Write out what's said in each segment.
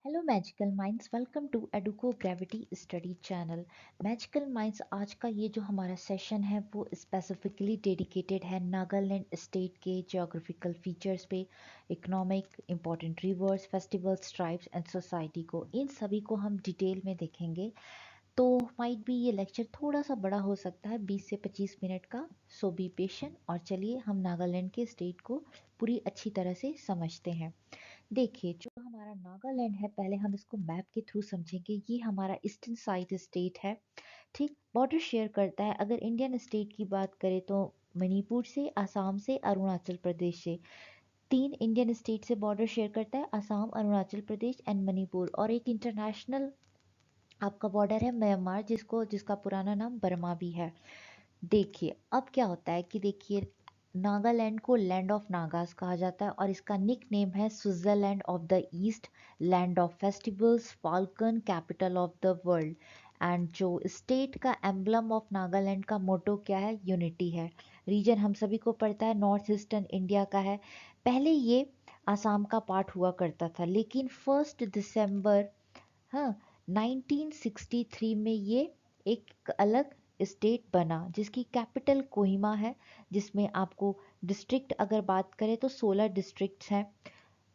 Hello magical minds, welcome to Educo gravity study channel. Magical minds आज का ये जो हमारा सेशन है वो स्पेसिफिकली डेडिकेटेड है नागालैंड स्टेट के जियोग्राफिकल फीचर्स पे, economic, important rivers, festivals, tribes and society को। इन सभी को हम डिटेल में देखेंगे। तो माइट भी ये लेक्चर थोड़ा सा बड़ा हो सकता है, 20 से 25 मिनट का। सो बी पेशेंट और चलिए हम नागालैंड के स्टेट को पूरी अच्छी तरह से समझते हैं। देखिए, जो हमारा नागालैंड है, पहले हम इसको मैप के थ्रू समझेंगे। ये हमारा ईस्टर्न साइड स्टेट है, ठीक। बॉर्डर शेयर करता है, अगर इंडियन स्टेट की बात करें तो मणिपुर से, असम से, अरुणाचल प्रदेश से। तीन इंडियन स्टेट से बॉर्डर शेयर करता है, असम, अरुणाचल प्रदेश एंड मणिपुर। और एक इंटरनेशनल आपका बॉर्डर है म्यांमार, जिसका पुराना नाम बर्मा भी है। देखिए अब क्या होता है कि देखिए, नागालैंड को लैंड ऑफ नागास कहा जाता है और इसका निक नेम है Switzerland of the east, land of festivals, falcon, capital of the world. And जो स्टेट का एम्बलम ऑफ नागालैंड का मोटो क्या है? यूनिटी है। रीजन हम सभी को पता है नॉर्थ ईस्टर्न इंडिया का है। पहले ये आसाम का पार्ट हुआ करता था, लेकिन 1 दिसंबर, हाँ, 1963 में ये एक अलग स्टेट बना, जिसकी कैपिटल कोहिमा है। जिसमें आपको डिस्ट्रिक्ट अगर बात करें तो 16 डिस्ट्रिक्ट्स हैं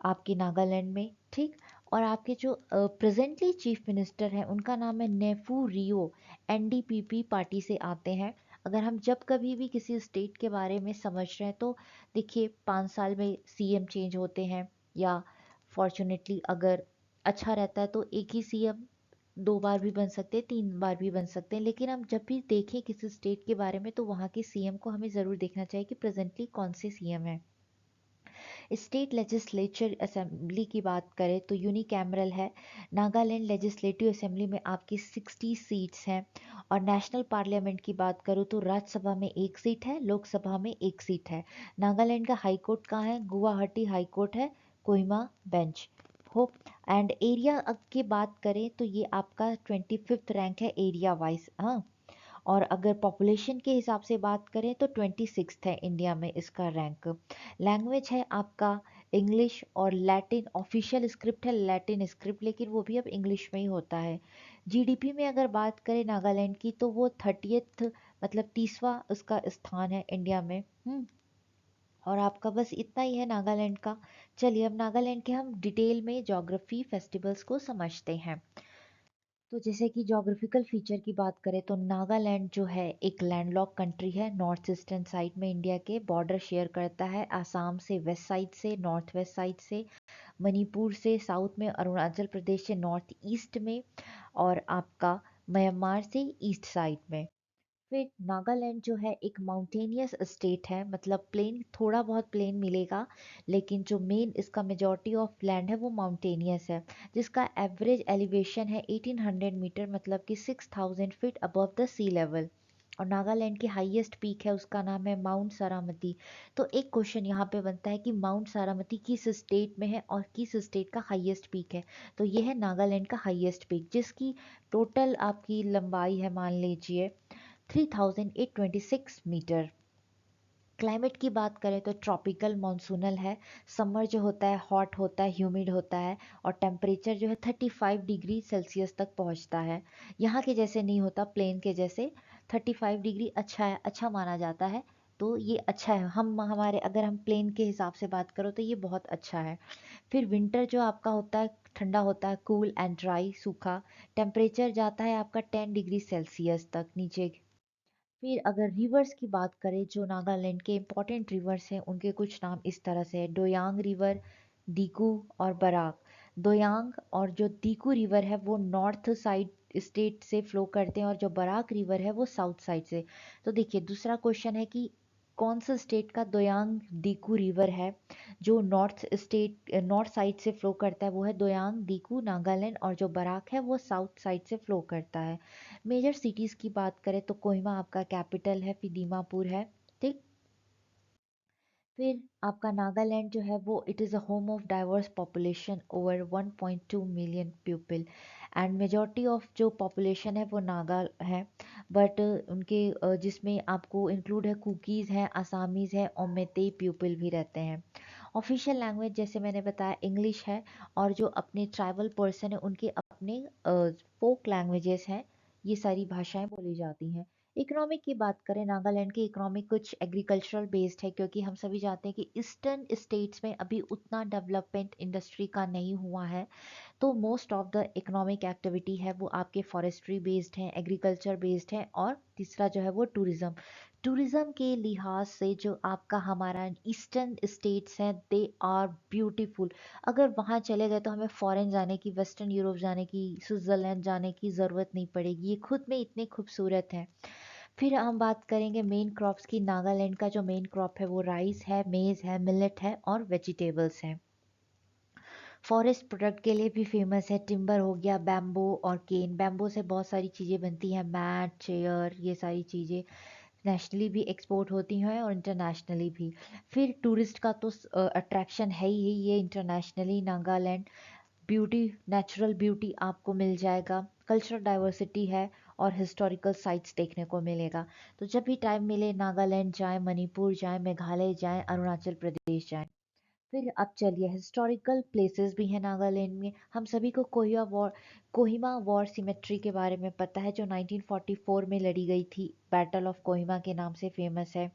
आपके नागालैंड में, ठीक। और आपके जो प्रेजेंटली चीफ मिनिस्टर हैं उनका नाम है नेफू रियो। एनडीपीपी पार्टी से आते हैं। अगर हम जब कभी भी किसी स्टेट के बारे में समझ रहे हैं तो देखिए, 5 साल में सीएम चेंज होते हैं, या फॉर्चुनेटली अगर अच्छा रहता है तो एक ही सीएम 2 बार भी बन सकते हैं, 3 बार भी बन सकते हैं। लेकिन हम जब भी देखें किसी स्टेट के बारे में तो वहाँ के सीएम को हमें ज़रूर देखना चाहिए कि प्रेजेंटली कौन से सीएम है। स्टेट लेजिस्लेचर असेंबली की बात करें तो यूनिकैमरल है। नागालैंड लेजिस्लेटिव असेंबली में आपकी 60 सीट्स हैं। और नेशनल पार्लियामेंट की बात करूँ तो राज्यसभा में 1 सीट है, लोकसभा में 1 सीट है। नागालैंड का हाई कोर्ट कहाँ है? गुवाहाटी हाई कोर्ट है, कोहिमा बेंच हो। एंड एरिया की बात करें तो ये आपका 25th रैंक है एरिया वाइज, हाँ। और अगर पॉपुलेशन के हिसाब से बात करें तो 26th है इंडिया में इसका रैंक। लैंग्वेज है आपका इंग्लिश, और लैटिन ऑफिशियल स्क्रिप्ट है लैटिन स्क्रिप्ट, लेकिन वो भी अब इंग्लिश में ही होता है। जीडीपी में अगर बात करें नागालैंड की तो वो 30th, मतलब 30वां उसका स्थान है इंडिया में। और आपका बस इतना ही है नागालैंड का। चलिए अब नागालैंड के हम डिटेल में ज्योग्राफी, फेस्टिवल्स को समझते हैं। तो जैसे कि ज्योग्राफिकल फीचर की बात करें तो नागालैंड जो है एक लैंडलॉक कंट्री है, नॉर्थ ईस्टर्न साइड में इंडिया के बॉर्डर शेयर करता है आसाम से वेस्ट साइड से, नॉर्थ वेस्ट साइड से, मणिपुर से साउथ में, अरुणाचल प्रदेश से नॉर्थ ईस्ट में, और आपका म्यांमार से ईस्ट साइड में। फिर नागालैंड जो है एक माउंटेनियस स्टेट है, मतलब प्लेन, थोड़ा बहुत प्लेन मिलेगा, लेकिन जो मेन इसका मेजॉरिटी ऑफ लैंड है वो माउंटेनियस है, जिसका एवरेज एलिवेशन है 1800 मीटर, मतलब कि 6000 feet above the sea level. और नागालैंड की हाईएस्ट पीक है, उसका नाम है माउंट सारामती। तो एक क्वेश्चन यहाँ पे बनता है कि माउंट सारामती किस स्टेट में है और किस स्टेट का हाईएस्ट पीक है? तो ये है नागालैंड का हाईएस्ट पीक, जिसकी टोटल आपकी लंबाई है, मान लीजिए, 3826 मीटर। क्लाइमेट की बात करें तो ट्रॉपिकल मॉनसूनल है। समर जो होता है हॉट होता है, ह्यूमिड होता है, और टेम्परेचर जो है 35 डिग्री सेल्सियस तक पहुंचता है। यहाँ के जैसे नहीं होता, प्लेन के जैसे। 35 डिग्री अच्छा है, अच्छा माना जाता है। तो ये अच्छा है, हम हमारे अगर हम प्लेन के हिसाब से बात करो तो ये बहुत अच्छा है। फिर विंटर जो आपका होता है ठंडा होता है, कूल एंड ड्राई, सूखा। टेम्परेचर जाता है आपका 10 डिग्री सेल्सियस तक नीचे। फिर अगर रिवर्स की बात करें, जो नागालैंड के इंपॉर्टेंट रिवर्स हैं उनके कुछ नाम इस तरह से है: डोयांग रिवर, दीकू और बराक। डोयांग और जो दीकू रिवर है वो नॉर्थ साइड स्टेट से फ्लो करते हैं, और जो बराक रिवर है वो साउथ साइड से। तो देखिए, दूसरा क्वेश्चन है कि कौन सा स्टेट का दोयांग दीकू रिवर है जो नॉर्थ साइड से फ्लो करता है? वो है दोयांग दीकू नागालैंड, और जो बराक है वो साउथ साइड से फ्लो करता है। मेजर सिटीज की बात करें तो कोहिमा आपका कैपिटल है, फिर दीमापुर है, ठीक। फिर आपका नागालैंड जो है वो it is a home of diverse population over 1.2 million people. And majority of जो पॉपुलेशन है वो नागा है। बट उनके जिसमें आपको इंक्लूड है कुकीज़ हैं, आसामीज़ हैं और मेतेई पीपल भी रहते हैं। ऑफिशियल लैंग्वेज जैसे मैंने बताया इंग्लिश है, और जो अपने ट्राइबल पर्सन है उनके अपने फोक लैंग्वेजेस हैं, ये सारी भाषाएं बोली जाती हैं। इकोनॉमिक की बात करें, नागालैंड की इकोनॉमिक कुछ एग्रीकल्चरल बेस्ड है, क्योंकि हम सभी जानते हैं कि ईस्टर्न स्टेट्स में अभी उतना डेवलपमेंट इंडस्ट्री का नहीं हुआ है। तो most of the economic activity है वो आपके फॉरेस्ट्री बेस्ड हैं, एग्रीकल्चर बेस्ड हैं, और तीसरा जो है वो टूरिज्म। टूरिज्म के लिहाज से जो आपका हमारा ईस्टर्न स्टेट्स हैं दे आर ब्यूटीफुल। अगर वहाँ चले गए तो हमें फॉरेन जाने की, वेस्टर्न यूरोप जाने की, स्विट्ज़रलैंड जाने की ज़रूरत नहीं पड़ेगी, ये खुद में इतने खूबसूरत हैं। फिर हम बात करेंगे मेन क्रॉप्स की। नागालैंड का जो मेन क्रॉप है वो राइस है, मेज़ है, मिलेट है और वेजिटेबल्स हैं। फॉरेस्ट प्रोडक्ट के लिए भी फेमस है, टिम्बर हो गया, बैम्बो और केन। बैम्बो से बहुत सारी चीज़ें बनती हैं, मैट, चेयर, ये सारी चीज़ें नेशनली भी एक्सपोर्ट होती हैं और इंटरनेशनली भी। फिर टूरिस्ट का तो अट्रैक्शन है ही ये internationally. Nagaland beauty, natural beauty आपको मिल जाएगा, कल्चरल डाइवर्सिटी है और हिस्टोरिकल साइट्स देखने को मिलेगा। तो जब भी टाइम मिले नागालैंड जाएं, मणिपुर जाएं, मेघालय जाएं, अरुणाचल प्रदेश जाएं। फिर अब चलिए, हिस्टोरिकल प्लेसेस भी हैं नागालैंड में। हम सभी को कोहिमा वॉर सिमेट्री के बारे में पता है, जो 1944 में लड़ी गई थी, बैटल ऑफ कोहिमा के नाम से फेमस है।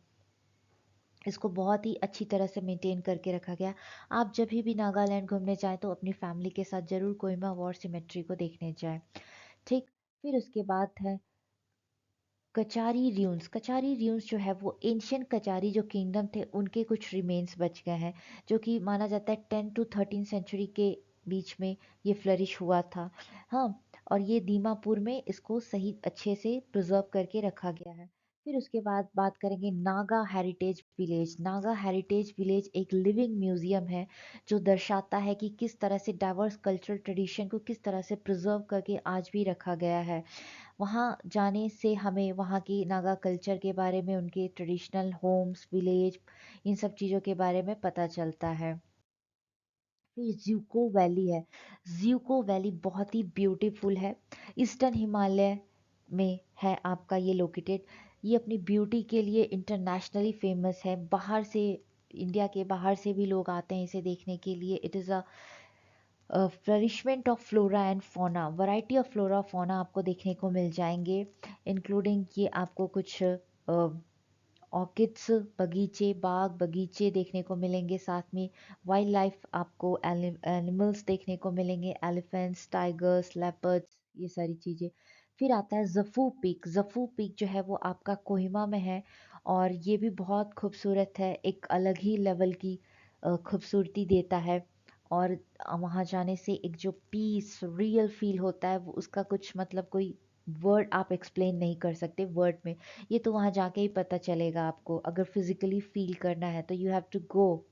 इसको बहुत ही अच्छी तरह से मेंटेन करके रखा गया। आप जब भी नागालैंड घूमने जाएं तो अपनी फैमिली के साथ जरूर कोहिमा वॉर सिमेट्री को देखने जाएं। ठीक। फिर उसके बाद है कचारी र्यून्स। कचारी र्यून्स जो है वो एंशियंट कचारी जो किंगडम थे उनके कुछ रिमेन्स बच गए हैं, जो कि माना जाता है 10 to 13 सेंचुरी के बीच में ये फ्लरिश हुआ था। हाँ, और ये दीमापुर में इसको सही अच्छे से प्रिजर्व करके रखा गया है। फिर उसके बाद बात करेंगे Naga heritage village. Naga heritage village एक लिविंग म्यूजियम है, जो दर्शाता है कि किस तरह से डाइवर्स कल्चरल ट्रेडिशन को किस तरह से प्रिजर्व करके आज भी रखा गया है। वहाँ जाने से हमें वहाँ की नागा कल्चर के बारे में, उनके ट्रेडिशनल होम्स, विलेज, इन सब चीज़ों के बारे में पता चलता है। फिर ज्यूको वैली है। ज्यूको वैली बहुत ही ब्यूटीफुल है, ईस्टर्न हिमालय में है आपका ये लोकेटेड। ये अपनी ब्यूटी के लिए इंटरनेशनली फेमस है, बाहर से, इंडिया के बाहर से भी लोग आते हैं इसे देखने के लिए। It is a flourishment of flora and fauna, variety of flora fauna आपको देखने को मिल जाएंगे, इंक्लूडिंग ये आपको कुछ ऑर्किड्स, बगीचे, बाग बगीचे देखने को मिलेंगे, साथ में वाइल्ड लाइफ आपको एनिमल्स देखने को मिलेंगे, एलिफेंट्स, टाइगर्स, लेपर्ड्स, ये सारी चीज़ें। फिर आता है जफू पीक। जफू पीक जो है वो आपका कोहिमा में है, और ये भी बहुत खूबसूरत है, एक अलग ही लेवल की खूबसूरती देता है। और वहाँ जाने से एक जो पीस रियल फील होता है वो, उसका कुछ मतलब कोई वर्ड आप एक्सप्लेन नहीं कर सकते वर्ड में। ये तो वहाँ जाके ही पता चलेगा आपको, अगर फिजिकली फील करना है तो यू हैव टू गो।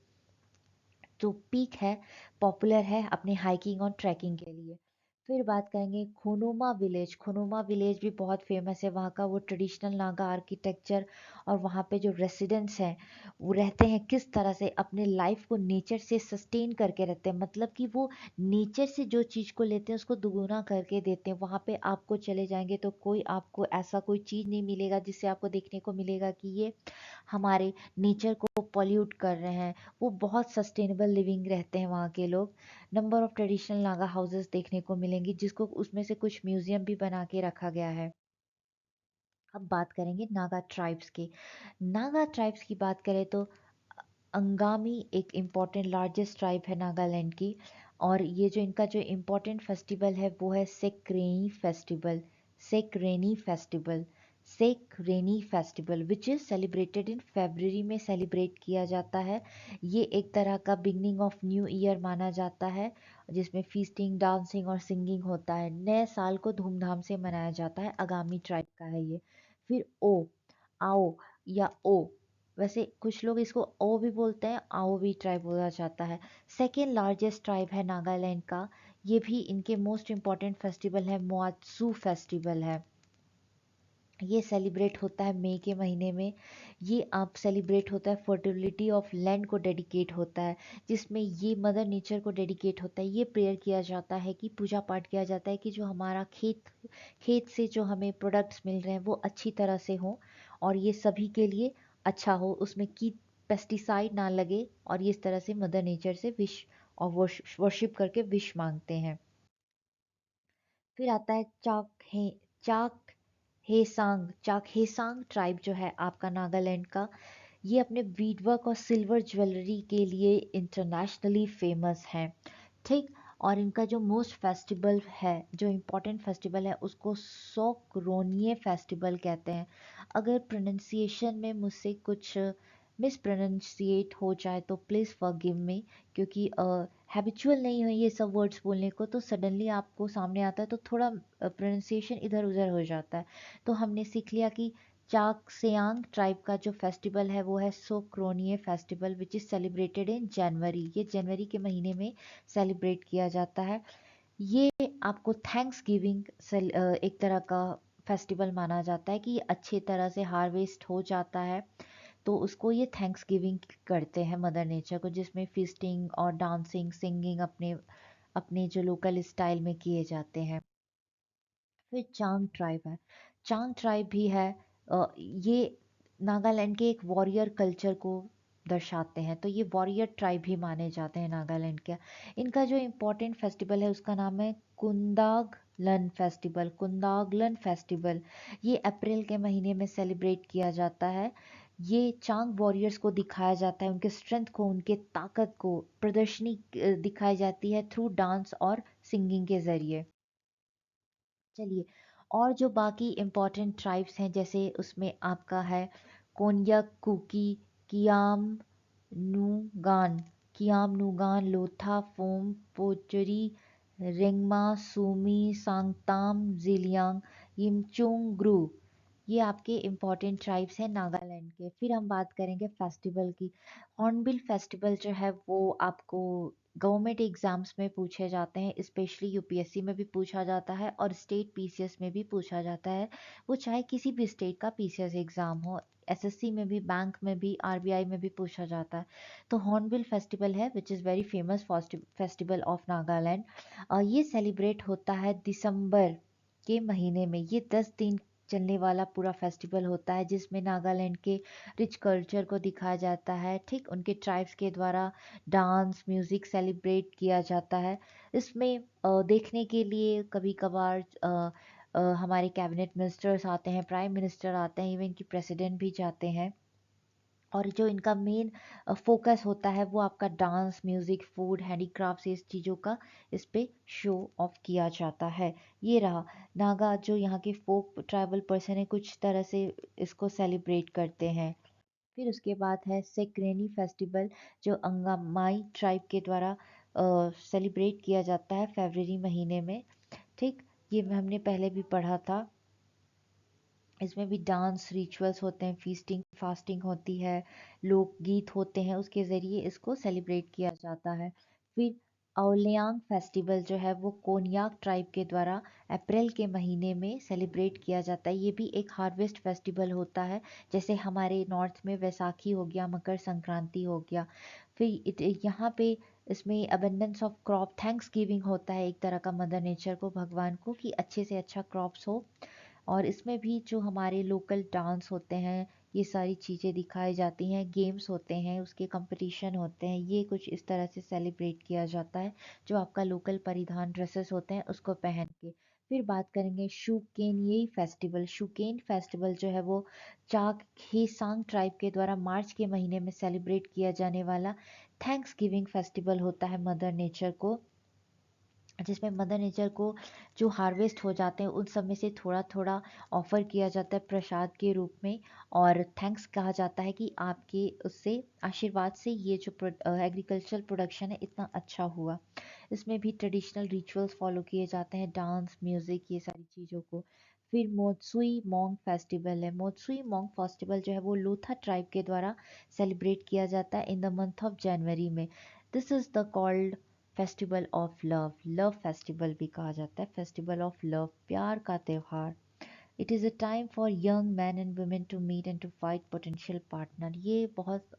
जो पीक है, पॉपुलर है अपने हाइकिंग और ट्रैकिंग के लिए। फिर बात करेंगे खोनुमा विलेज। खोनुमा विलेज भी बहुत फेमस है, वहाँ का वो ट्रेडिशनल नागा आर्किटेक्चर, और वहाँ पे जो रेसिडेंट्स हैं वो रहते हैं किस तरह से, अपने लाइफ को नेचर से सस्टेन करके रहते हैं, मतलब कि वो नेचर से जो चीज़ को लेते हैं उसको दुगुना करके देते हैं। वहाँ पे आपको चले जाएंगे तो कोई आपको ऐसा कोई चीज़ नहीं मिलेगा जिससे आपको देखने को मिलेगा कि ये हमारे नेचर को पॉल्यूट कर रहे हैं। वो बहुत सस्टेनेबल लिविंग रहते हैं वहाँ के लोग। Number of traditional Naga houses देखने को मिलेंगी, जिसको उसमें से कुछ म्यूजियम भी बना के रखा गया है। अब बात करेंगे नागा ट्राइब्स की। नागा ट्राइब्स की बात करें तो अंगामी एक इम्पॉर्टेंट लार्जेस्ट ट्राइब है नागालैंड की, और ये जो इनका जो इम्पोर्टेंट फेस्टिवल है वो है Sekrenyi festival. Sekrenyi festival, Sekrenyi festival which is celebrated in February में सेलिब्रेट किया जाता है। ये एक तरह का बिगनिंग ऑफ न्यू ईयर माना जाता है, जिसमें फीस्टिंग, डांसिंग और सिंगिंग होता है। नए साल को धूमधाम से मनाया जाता है, आगामी ट्राइब का है ये। फिर ओ, आओ या ओ, वैसे कुछ लोग इसको ओ भी बोलते हैं, आओ भी ट्राइब बोला जाता है। सेकेंड लार्जेस्ट ट्राइब है नागालैंड का। ये भी इनके मोस्ट इम्पॉर्टेंट फेस्टिवल है, मोआत्सू फेस्टिवल है। ये सेलिब्रेट होता है मई के महीने में। ये आप सेलिब्रेट होता है, फर्टिलिटी ऑफ लैंड को डेडिकेट होता है, जिसमें ये मदर नेचर को डेडिकेट होता है। ये प्रेयर किया जाता है, कि पूजा पाठ किया जाता है कि जो हमारा खेत से जो हमें प्रोडक्ट्स मिल रहे हैं वो अच्छी तरह से हों, और ये सभी के लिए अच्छा हो, उसमें कीट पेस्टिसाइड ना लगे, और ये इस तरह से मदर नेचर से विश और वर्शिप करके विश मांगते हैं। फिर आता है चाक हेसांग ट्राइब जो है आपका नागालैंड का। ये अपने बीडवर्क और सिल्वर ज्वेलरी के लिए इंटरनेशनली फेमस हैं। ठीक। और इनका जो मोस्ट फेस्टिवल है, जो इम्पोर्टेंट फेस्टिवल है, उसको सोकरोनिये फेस्टिवल कहते हैं। अगर प्रोनाउंसिएशन में मुझसे कुछ मिस प्रोनाउंसिएट हो जाए तो प्लीज़ फॉरगिव मी, क्योंकि हैबिचुअल नहीं है ये सब वर्ड्स बोलने को, तो सडनली आपको सामने आता है तो थोड़ा प्रोनाउंसिएशन इधर उधर हो जाता है। तो हमने सीख लिया कि चाकसेयांग ट्राइब का जो फेस्टिवल है वो है Sekrenyi festival, which is celebrated in January. ये जनवरी के महीने में सेलिब्रेट किया जाता है। ये आपको थैंक्स गिविंग एक तरह का फेस्टिवल माना जाता है कि ये अच्छे तरह से हार्वेस्ट हो जाता है, तो उसको ये थैंक्स गिविंग करते हैं मदर नेचर को, जिसमें फिस्टिंग और डांसिंग सिंगिंग अपने अपने जो लोकल स्टाइल में किए जाते हैं। फिर चांग ट्राइब है। चांग ट्राइब भी है। ये नागालैंड के एक वॉरियर कल्चर को दर्शाते हैं, तो ये वॉरियर ट्राइब भी माने जाते हैं नागालैंड के। इनका जो इम्पोर्टेंट फेस्टिवल है उसका नाम है कुंदागलन फेस्टिवल। ये अप्रैल के महीने में सेलिब्रेट किया जाता है। ये चांग वॉरियर्स को दिखाया जाता है, उनके स्ट्रेंथ को, उनके ताकत को प्रदर्शनी दिखाई जाती है थ्रू डांस और सिंगिंग के ज़रिए। चलिए, और जो बाकी इम्पोर्टेंट ट्राइब्स हैं जैसे उसमें आपका है कोन्याक कुकी, कियाम नूगान कियाम नूगान, लोथा फोम पोचरी, रेंगमा सूमी, सांगताम जिलियांग, यिमचुंग ग्रू। ये आपके इम्पोर्टेंट ट्राइब्स हैं नागालैंड के। फिर हम बात करेंगे फेस्टिवल की। हॉर्नबिल फेस्टिवल जो है वो आपको गवर्नमेंट एग्जाम्स में पूछे जाते हैं, स्पेशली यूपीएससी में भी पूछा जाता है और स्टेट पीसीएस में भी पूछा जाता है। वो चाहे किसी भी स्टेट का पीसीएस एग्जाम हो, एसएससी में भी, बैंक में भी, आरबीआई में भी पूछा जाता है। तो हॉर्नबिल फेस्टिवल है which is very famous festival of Nagaland. ये सेलिब्रेट होता है दिसंबर के महीने में। ये 10 दिन चलने वाला पूरा फेस्टिवल होता है, जिसमें नागालैंड के रिच कल्चर को दिखाया जाता है। ठीक, उनके ट्राइब्स के द्वारा डांस म्यूज़िक सेलिब्रेट किया जाता है। इसमें देखने के लिए कभी कभार हमारे कैबिनेट मिनिस्टर्स आते हैं, प्राइम मिनिस्टर आते हैं, इवन कि प्रेसिडेंट भी जाते हैं। और जो इनका मेन फोकस होता है वो आपका डांस म्यूज़िक फूड हैंडीक्राफ्ट्स, इस चीज़ों का इस पे शो ऑफ किया जाता है। ये रहा नागा जो यहाँ के फोक ट्राइबल पर्सन है, कुछ तरह से इसको सेलिब्रेट करते हैं। फिर उसके बाद है सेक्रेनी फेस्टिवल, जो अंगामाई ट्राइब के द्वारा सेलिब्रेट किया जाता है फरवरी महीने में। ठीक, ये हमने पहले भी पढ़ा था। इसमें भी डांस रिचुअल्स होते हैं, फीस्टिंग फास्टिंग होती है, लोकगीत होते हैं, उसके ज़रिए इसको सेलिब्रेट किया जाता है। फिर अवलियांग फेस्टिवल जो है वो कोन्याक ट्राइब के द्वारा अप्रैल के महीने में सेलिब्रेट किया जाता है। ये भी एक हार्वेस्ट फेस्टिवल होता है, जैसे हमारे नॉर्थ में वैसाखी हो गया, मकर संक्रांति हो गया। फिर यहाँ पे इसमें abundance of crop thanks giving होता है, एक तरह का मदर नेचर को, भगवान को, कि अच्छे से अच्छा क्रॉप्स हो। और इसमें भी जो हमारे लोकल डांस होते हैं, ये सारी चीज़ें दिखाई जाती हैं, गेम्स होते हैं, उसके कंपटीशन होते हैं, ये कुछ इस तरह से सेलिब्रेट किया जाता है, जो आपका लोकल परिधान ड्रेसेस होते हैं उसको पहन के। फिर बात करेंगे शुकेन फेस्टिवल जो है वो चाक हेसांग ट्राइब के द्वारा मार्च के महीने में सेलिब्रेट किया जाने वाला थैंक्स गिविंग फेस्टिवल होता है मदर नेचर को, जिसमें मदर नेचर को जो हार्वेस्ट हो जाते हैं उन सब में से थोड़ा थोड़ा ऑफर किया जाता है प्रसाद के रूप में, और थैंक्स कहा जाता है कि आपके उससे आशीर्वाद से ये जो एग्रीकल्चरल प्रोडक्शन है इतना अच्छा हुआ। इसमें भी ट्रेडिशनल रिचुअल्स फॉलो किए जाते हैं, डांस म्यूज़िक ये सारी चीज़ों को। फिर मोत्सुई मोंग फेस्टिवल है। मोत्सुई मोंग फेस्टिवल जो है वो लोथा ट्राइब के द्वारा सेलिब्रेट किया जाता है in the month of January में। This is the called festival of love, love festival भी कहा जाता है, फेस्टिवल ऑफ लव, प्यार का त्यौहार। It is a time for young man and women to meet and to fight potential partner. ये बहुत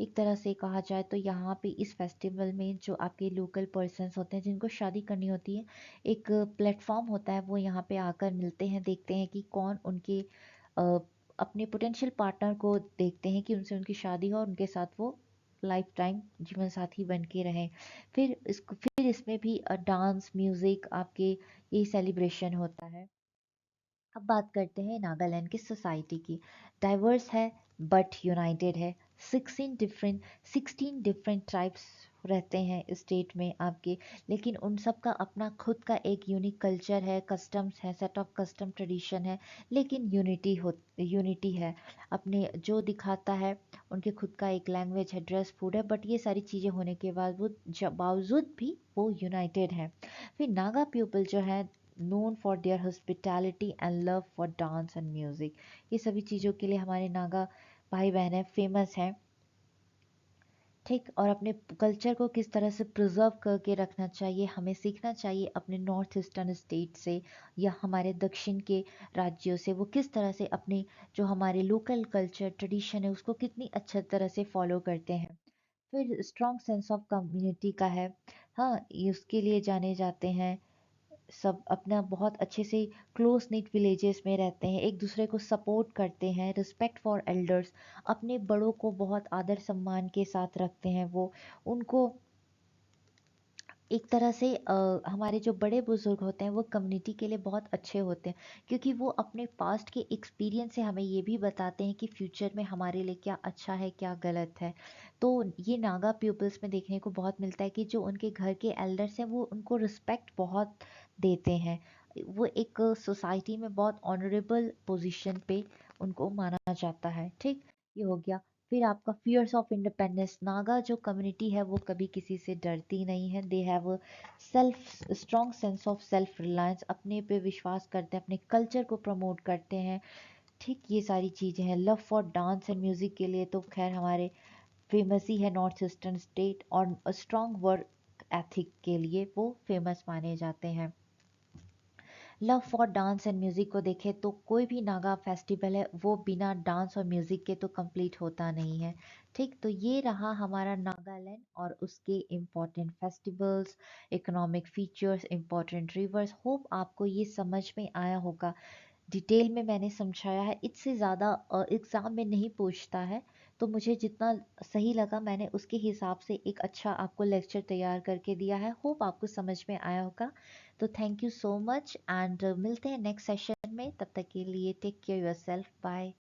एक तरह से कहा जाए तो यहाँ पे इस फेस्टिवल में जो आपके लोकल पर्सन्स होते हैं जिनको शादी करनी होती है, एक प्लेटफॉर्म होता है, वो यहाँ पे आकर मिलते हैं, देखते हैं कि कौन उनके अपने पोटेंशियल पार्टनर को देखते हैं कि उनसे उनकी शादी हो और उनके साथ वो लाइफ टाइम जीवन साथी बन के रहें। फिर इसमें भी डांस म्यूजिक आपके यही सेलिब्रेशन होता है। अब बात करते हैं नागालैंड की सोसाइटी की। डाइवर्स है बट यूनाइटेड है। 16 डिफरेंट ट्राइब्स रहते हैं स्टेट में आपके, लेकिन उन सब का अपना खुद का एक यूनिक कल्चर है, कस्टम्स है, सेट ऑफ कस्टम ट्रेडिशन है, लेकिन यूनिटी है। अपने जो दिखाता है उनके खुद का एक लैंग्वेज है, ड्रेस, फूड है, बट ये सारी चीज़ें होने के बावजूद भी वो यूनाइटेड है। फिर नागा पीपल जो है known for their hospitality and love for dance and music। ये सभी चीज़ों के लिए हमारे नागा भाई बहन है फेमस हैं। ठीक, और अपने कल्चर को किस तरह से प्रिजर्व करके रखना चाहिए, हमें सीखना चाहिए अपने नॉर्थ ईस्टर्न स्टेट से या हमारे दक्षिण के राज्यों से। वो किस तरह से अपने जो हमारे लोकल कल्चर ट्रेडिशन है उसको कितनी अच्छी तरह से फॉलो करते हैं। फिर स्ट्रॉन्ग सेंस ऑफ कम्युनिटी का है। हाँ, ये उसके लिए जाने जाते हैं। सब अपना बहुत अच्छे से क्लोज निट विलेजेस में रहते हैं, एक दूसरे को सपोर्ट करते हैं, रिस्पेक्ट फॉर एल्डर्स, अपने बड़ों को बहुत आदर सम्मान के साथ रखते हैं। वो उनको एक तरह से हमारे जो बड़े बुजुर्ग होते हैं वो कम्युनिटी के लिए बहुत अच्छे होते हैं, क्योंकि वो अपने पास्ट के एक्सपीरियंस से हमें ये भी बताते हैं कि फ्यूचर में हमारे लिए क्या अच्छा है क्या गलत है। तो ये नागा पीपल्स में देखने को बहुत मिलता है कि जो उनके घर के एल्डर्स हैं वो उनको रिस्पेक्ट बहुत देते हैं। वो एक सोसाइटी में बहुत ऑनरेबल पोजीशन पे उनको माना जाता है। ठीक, ये हो गया। फिर आपका फियर्स ऑफ इंडिपेंडेंस। नागा जो कम्युनिटी है वो कभी किसी से डरती नहीं है। They have self strong sense of self reliance, अपने पे विश्वास करते हैं, अपने कल्चर को प्रमोट करते हैं। ठीक, ये सारी चीज़ें हैं। Love for dance and music के लिए तो खैर हमारे फेमस ही है नॉर्थ ईस्टर्न स्टेट, और स्ट्रॉन्ग वर्क एथिक के लिए वो फेमस माने जाते हैं। Love for dance and music को देखें तो कोई भी नागा फेस्टिवल है वो बिना डांस और म्यूजिक के तो कंप्लीट होता नहीं है। ठीक, तो ये रहा हमारा नागालैंड और उसके important festivals, economic features, important reverse. Hope आपको ये समझ में आया होगा। डिटेल में मैंने समझाया है, इससे ज़्यादा एग्ज़ाम में नहीं पूछता है, तो मुझे जितना सही लगा मैंने उसके हिसाब से एक अच्छा आपको लेक्चर तैयार करके दिया है। होप आपको समझ में आया होगा। तो thank you so much and मिलते हैं नेक्स्ट सेशन में। तब तक के लिए take care yourself, bye.